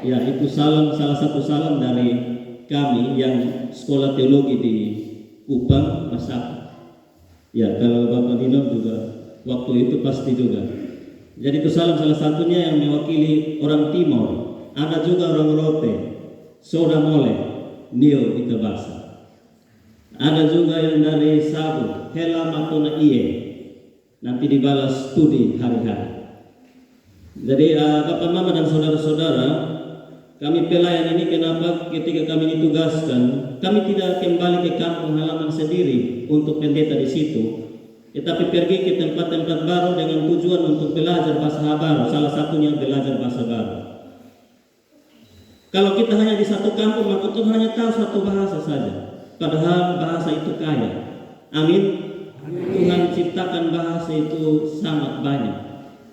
Ya, itu salah satu salam dari kami yang sekolah teologi di Kupang, Masaka. Ya, kalau Bapak Dino juga waktu itu pasti juga. Jadi itu salah satunya yang mewakili orang Timor. Ada juga orang Rote, Soda Mole, Nio itu bahasa. Ada juga yang dari Sabu, Hela Matona Iye. Nanti dibalas studi hari-hari. Jadi Bapak Mama dan saudara-saudara, kami pelayan ini kenapa ketika kami ditugaskan, kami tidak kembali ke kampung halaman sendiri untuk pendeta di situ, tetapi pergi ke tempat-tempat baru dengan tujuan untuk belajar bahasa baru, salah satunya belajar bahasa baru. Kalau kita hanya di satu kampung, maka kita hanya tahu satu bahasa saja, padahal bahasa itu kaya. Amin. Tuhan ciptakan bahasa itu sangat banyak.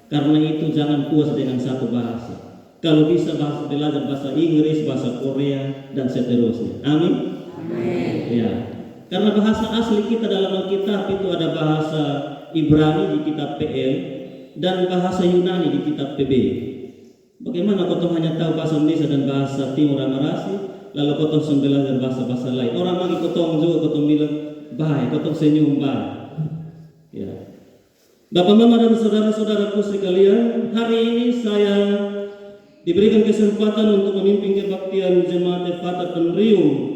Karena itu jangan puas dengan satu bahasa. Kalau bisa belajar bahasa Inggris, bahasa Korea, dan seterusnya. Amin. Amin. Ya. Karena bahasa asli kita dalam Alkitab itu ada bahasa Ibrani di kitab PL dan bahasa Yunani di kitab PB. Bagaimana kau hanya tahu bahasa Indonesia dan bahasa Timur Amarasi, lalu kau belajar bahasa-bahasa lain? Orang lagi kau juga kau bilang baik, kau senyum baik. Ya. Bapak Mama dan saudara-saudaraku sekalian, hari ini saya diberikan kesempatan untuk memimpin kebaktian Jemaat Efata Penriung.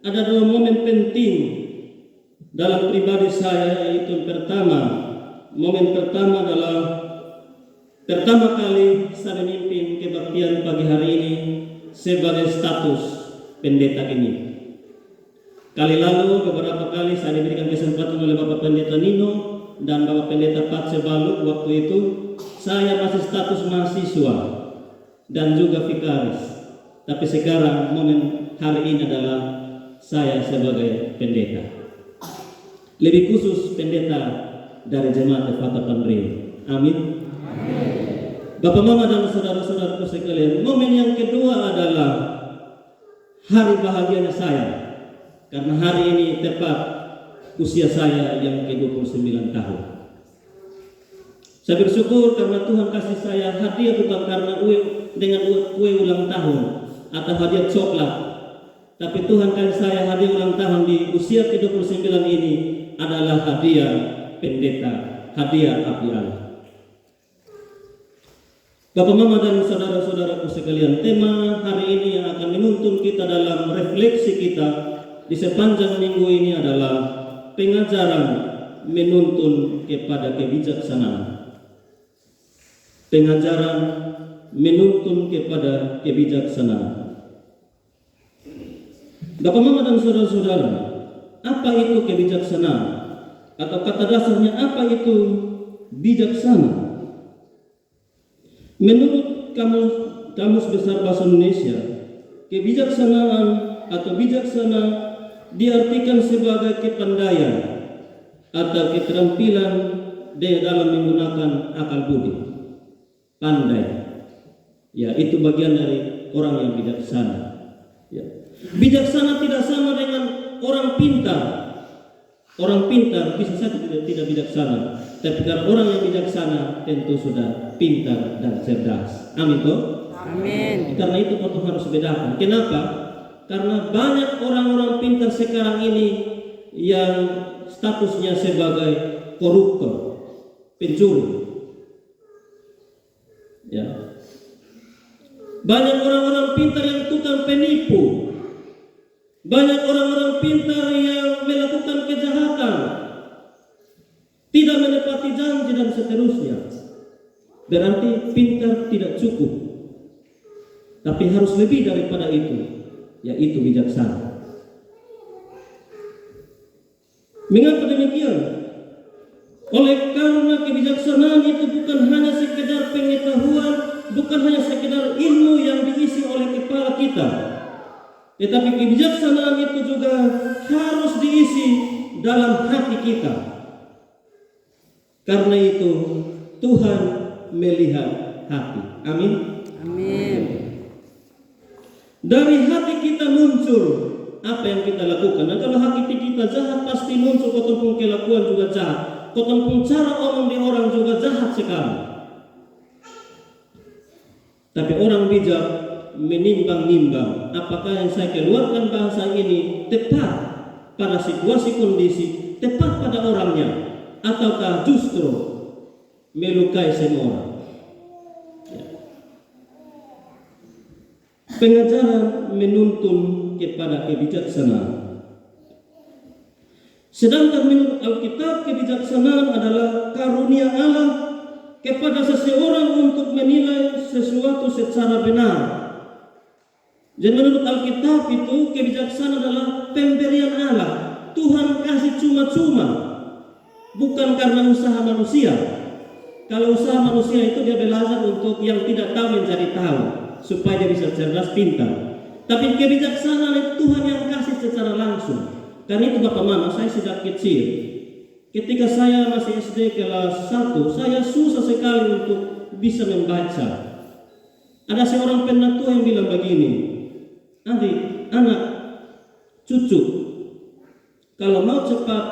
Ada dua momen penting dalam pribadi saya, yaitu momen pertama adalah pertama kali saya memimpin kebaktian pagi hari ini sebagai status pendeta ini. Kali lalu beberapa kali saya diberikan kesempatan oleh Bapak Pendeta Nino dan Bapak Pendeta Patse Baluk. Waktu itu saya masih status mahasiswa dan juga vikaris. Tapi sekarang momen hari ini adalah saya sebagai pendeta. Lebih khusus pendeta dari Jemaat Efata Penriung. Amin. Bapak Mama dan saudara-saudaraku sekalian, momen yang kedua adalah hari bahagianya saya. Karena hari ini tepat usia saya yang ke-29 tahun. Saya bersyukur karena Tuhan kasih saya hadiah bukan karena kue ulang tahun atau hadiah coklat. Tapi Tuhan kasih saya hadiah ulang tahun di usia ke-29 ini adalah hadiah pendeta, hadiah abdi Allah. Bapak Mama dan saudara-saudaraku sekalian, tema hari ini yang akan menuntun kita dalam refleksi kita di sepanjang minggu ini adalah pengajaran menuntun kepada kebijaksanaan. Pengajaran menuntun kepada kebijaksanaan. Bapak Mama dan saudara-saudara, apa itu kebijaksanaan? Atau kata dasarnya apa itu bijaksana? Menurut Kamus Besar Bahasa Indonesia, kebijaksanaan atau bijaksana diartikan sebagai kepandaian atau keterampilan dalam menggunakan akal budi. Pandai, ya itu bagian dari orang yang bijaksana. Ya. Bijaksana tidak sama dengan orang pintar. Orang pintar bisa saja tidak bijaksana, tapi karena orang yang bijaksana tentu sudah pintar dan cerdas. Amin toh? Amin. Karena itu kita harus bedakan. Kenapa? Karena banyak orang-orang pintar sekarang ini yang statusnya sebagai koruptor, pencuri. Ya. Banyak orang-orang pintar yang tukang penipu. Banyak orang-orang pintar yang melakukan kejahatan, tidak menepati janji dan seterusnya. Berarti pintar tidak cukup, tapi harus lebih daripada itu, yaitu bijaksana. Mengapa demikian? Oleh karena kebijaksanaan itu bukan hanya sekedar pengetahuan, bukan hanya sekedar ilmu yang diisi oleh kepala kita, tetapi kebijaksanaan itu juga harus diisi dalam hati kita. Karena itu Tuhan melihat hati. Amin. Amin. Dari hati kita muncul apa yang kita lakukan. Dan kalau hati kita jahat, pasti muncul ataupun kelakuan juga jahat. Ataupun cara omong di orang juga jahat sekali. Tapi orang bijak menimbang-nimbang apakah yang saya keluarkan bahasa ini tepat pada situasi kondisi, tepat pada orangnya, ataukah justru melukai semua orang. Pengajaran menuntun kepada kebijaksanaan. Sedangkan menurut Alkitab, kebijaksanaan adalah karunia Allah kepada seseorang untuk menilai sesuatu secara benar. Dan menurut Alkitab itu, kebijaksanaan adalah pemberian Allah. Tuhan kasih cuma-cuma, bukan karena usaha manusia. Kalau usaha manusia itu dia belajar untuk yang tidak tahu menjadi tahu, supaya dia bisa cerdas pintar. Tapi kebijaksanaan itu Tuhan yang kasih secara langsung. Karena itu Bapak Mama, saya sejak kecil, ketika saya masih SD kelas 1, saya susah sekali untuk bisa membaca. Ada seorang penatua yang bilang begini, adik, anak, cucu, kalau mau cepat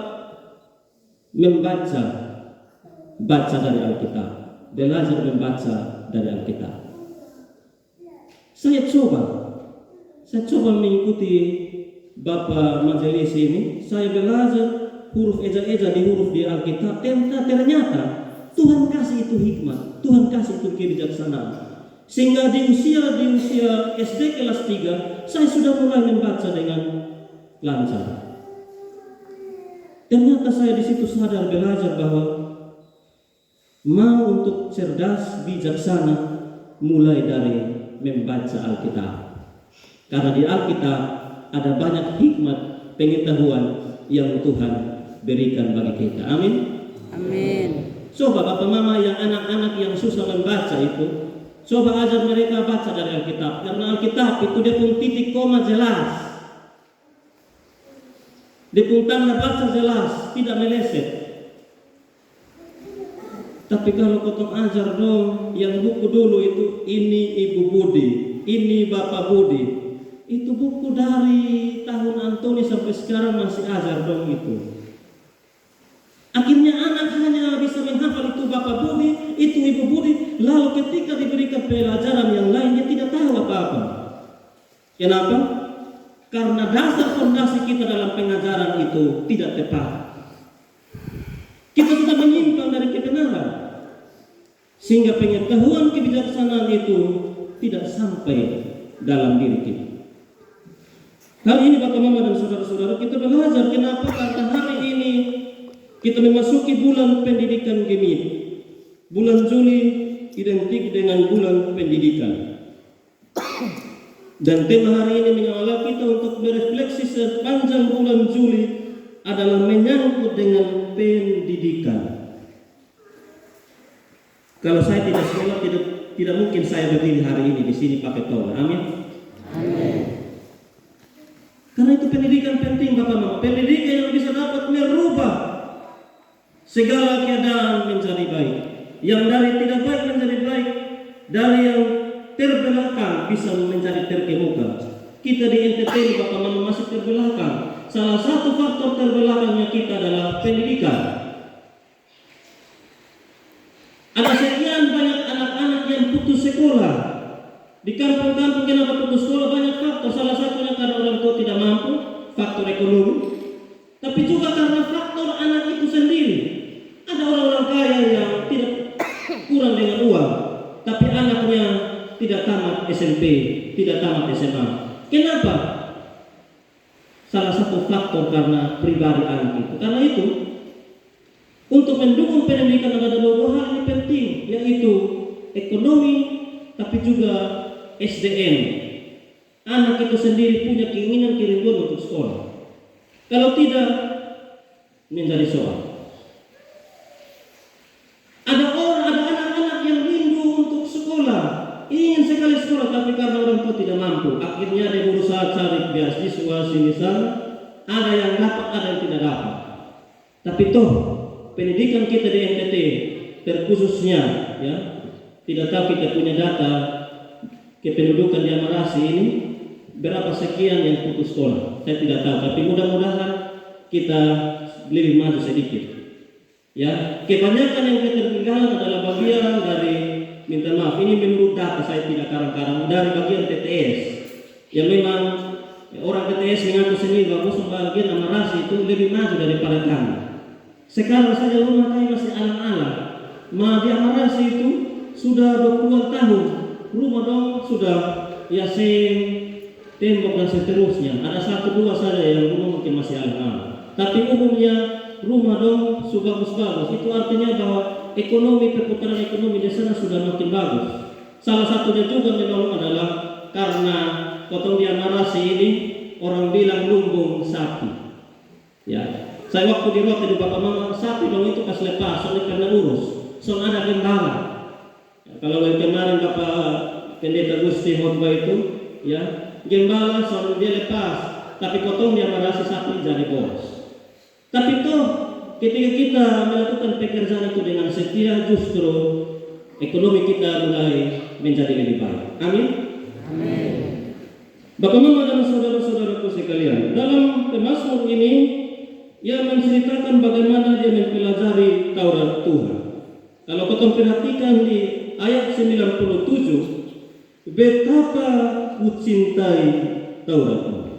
membaca, baca dari Alkitab, belajar membaca dari Alkitab. Saya coba mengikuti Bapak majelis ini, saya belajar huruf eja-eja di huruf di Alkitab. Ternyata Tuhan kasih itu hikmat, Tuhan kasih itu kebijaksanaan. Sehingga di usia SD kelas 3, saya sudah mulai membaca dengan lancar. Ternyata saya di situ sadar belajar bahwa mau untuk cerdas, bijaksana, mulai dari membaca Alkitab. Karena di Alkitab ada banyak hikmat pengetahuan yang Tuhan berikan bagi kita. Amin. Amin. Coba Bapak Mama yang anak-anak yang susah membaca itu, coba ajar mereka baca dari Alkitab. Karena Alkitab itu dia pun titik koma jelas, dia pun tanda baca jelas, tidak meleset. Tapi kalau kau ajar dong yang buku dulu itu, ini Ibu Budi, ini Bapak Budi, itu buku dari tahun Antoni sampai sekarang masih ajar dong itu. Akhirnya anak hanya bisa menghafal itu Bapak Budi, itu Ibu Budi, lalu ketika diberikan pelajaran yang lain dia tidak tahu apa-apa. Kenapa? Karena dasar fondasi kita dalam pengajaran itu tidak tepat. Kita sudah menyimpang dari kebenaran, sehingga pengetahuan kebijaksanaan itu tidak sampai dalam diri kita. Kali ini Bapak Mama dan saudara-saudara, kita belajar kenapa, karena hari ini kita memasuki bulan pendidikan Gemini. Bulan Juli identik dengan bulan pendidikan. Dan tema hari ini mengawal kita untuk berefleksi sepanjang bulan Juli adalah menyangkut dengan pendidikan. Kalau saya tidak sekolah, tidak mungkin saya berdiri hari ini di sini pakai toga. Amin. Amin. Karena itu pendidikan penting Bapak Mama. Pendidikan yang bisa dapat merubah segala keadaan menjadi baik. Yang dari tidak baik menjadi baik, dari yang terbelakang bisa menjadi terkemuka. Kita di NTT Bapak Mama masih terbelakang. Salah satu faktor terbelakangnya kita adalah pendidikan. Ada sekian banyak anak-anak yang putus sekolah. Di kampung-kampung kenapa putus sekolah? Banyak faktor. Salah satunya karena orang tua tidak mampu, faktor ekonomi. Tapi juga karena faktor anak itu sendiri. Ada orang-orang kaya yang tidak kurang dengan uang, tapi anaknya tidak tamat SMP, tidak tamat SMA. Kenapa? Salah satu faktor karena pribadi anak itu. Karena itu, untuk mendukung pendidikan ada dua hal ini penting, yaitu ekonomi, tapi juga SDM. Anak itu sendiri punya keinginan kerinduan untuk sekolah. Kalau tidak, menjadi soal. Ada anak-anak yang rindu untuk sekolah, ingin sekali sekolah, tapi karena orang tua tidak mampu, akhirnya dia berusaha cari beasiswa sini sana. Ada yang dapat, ada yang tidak dapat. Tapi toh pendidikan kita di NTT terkhususnya, ya, tidak tahu kita punya data kependudukan di Amarasi ini berapa sekian yang putus sekolah. Saya tidak tahu, tapi mudah-mudahan kita lebih maju sedikit. Ya, kebanyakan yang ketertinggalan adalah bagian dari minta maaf, ini menurut data saya tidak karang-karang dari bagian TTS. Yang memang orang TTS mengaku sendiri bahwa bagian Amarasi itu lebih maju daripada kami. Sekarang saja rumah kami masih alang-alang. Di Amarasi itu sudah 20-an tahun. Rumah dong sudah ya tembok dan seterusnya. Ada 1-2 saja yang rumah mungkin masih alang-alang. Tapi umumnya rumah dong sudah bagus-bagus. Itu artinya bahwa ekonomi, perputaran ekonomi di sana sudah makin bagus. Salah satunya juga memang adalah karena potong di Amarasi ini orang bilang lumbung sapi. Ya, saya waktu di Rote di Bapak Mama sapi dong itu pas lepas, soalnya karena urus, soalnya ada gembala. Ya, kalau yang kemarin Bapak Pendeta Gusti khotbah itu, ya gembala soalnya dia lepas, tapi potong di Amarasi sapi jadi boros. Tapi toh ketika kita melakukan pekerjaan itu dengan setia, justru ekonomi kita mulai menjadi lebih baik. Amin. Amin. Bapak Mama dan saudara-saudaraku sekalian, dalam Mazmur ini ia menceritakan bagaimana dia mempelajari Taurat Tuhan. Kalau kita perhatikan di ayat 97, betapa ku cintai Taurat Tuhan.